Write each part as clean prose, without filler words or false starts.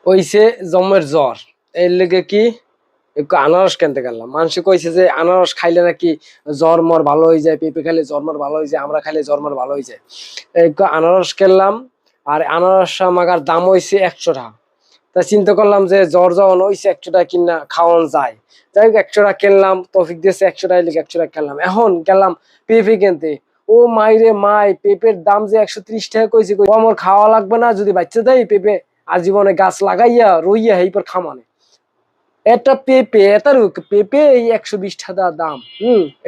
ওইছে জমের জ্বর। এর লেগে কি একটু আনারস কিনতে গেলাম। মানুষে কইছে যে আনারস খাইলে নাকি জ্বর মর ভালো হয়ে যায়, পেঁপে খাইলে জ্বর মর ভালো হয়ে যায়, আমরা খাইলে জ্বর মর ভালো হয়ে যায়। একটু আনারস কিনলাম। আর আনারস আমাগার দাম হইছে ১০০ টাকা। তা চিন্তা করলাম যে জ্বর যখন হইছে ১০০ টাকা কিনা খাওয়ান যায়। যাই হোক ১০০ টাকা কিনলাম, তৌফিক দিয়েছে ১০০ টাকা লেগে ১০০ টাকা কিনলাম। এখন গেলাম পেঁপে কিনতে। ও মাইরে মাই, পেঁপের দাম যে ১৩০ টাকা কইছে। ও আমার খাওয়া লাগবে না যদি বাচ্চা দেয় পেঁপে, আজীবনে গাছ লাগাইয়া রইয়া এইপর খামানে একটা পেঁপে এটার পেঁপে এই ১২০ টাকা দাম।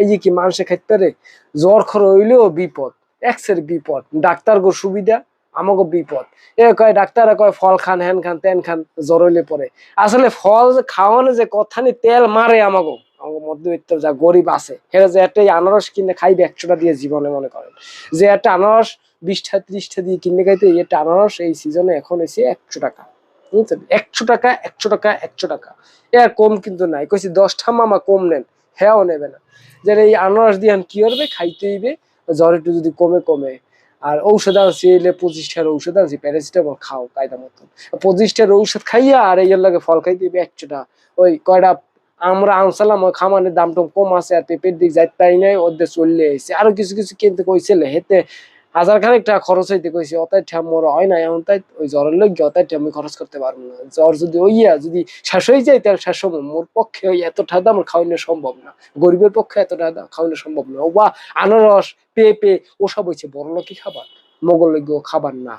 এই যে কি মানুষে খাইতে পারে? জ্বর খর হইলেও বিপদ, এক্সের বিপদ। ডাক্তার গো সুবিধা, আমাকে বিপদ। এ কয় ডাক্তার কয় ফল খান, হ্যান খান, তেন খান, জ্বর হইলে পরে। আসলে ফল খাওয়ানো যে কথানি তেল মারে আমাকে। আমাকে মধ্যবিত্ত যা গরিব আছে হেরা যে একটা আনারস কিনে খাইবে ১০০ টাকা দিয়ে জীবনে, মনে করেন যে একটা আনারস ২০ টা ৩০ টা দিয়ে কিনে খাইতে, একটা আনারস এই সিজনে এখন এসে ১০০ টাকা। বুঝছেন? ১০০ টাকা, ১০০ টাকা, ১০০ টাকা। এর কম কিন্তু নাই। কইছি ১০টা মামা কম নেন, হ্যাঁও নেবে না। যে এই আনারস দিয়ে কি করবে? খাইতে হইবে। জ্বর একটু যদি কমে কমে। আর ঔষধ আনছি এলে ২৫টার ঔষধ আনছি, প্যারাসিটামল খাও কায়দা মতন। ২৫টার ঔষধ খাইয়া আর এই লাগে ফল খাইতে হইবে ১০০ টাকা। ওই কয়টা আমরা আনছিলাম ওই খামানের দাম টম কম আছে, আর পেঁপের দিক যাইতাই নাই, ওদের চললে আইছে। আরো কিছু কিছু কিনতে কইছিলে হেতে ১০০০ খানেক টাকা খরচ হইতে কইছি, অতাই ঠ্যাম মোর হয় না এমন। তাই ওই জ্বরের লইগে অতাই ঠ্যাম আমি খরচ করতে পারবো না। জ্বর যদি ওইয়া যদি শেষ হয়ে যায় তাহলে শেষ হবো। মোর পক্ষে ওই এত টাকা আমার খাওয়ানো সম্ভব না। গরিবের পক্ষে এত টাকা খাওয়ানো সম্ভব না। ও বা আনারস, পেঁপে ওসব হইছে বড় লোকই খাবার, মোগল লইগে খাবার না।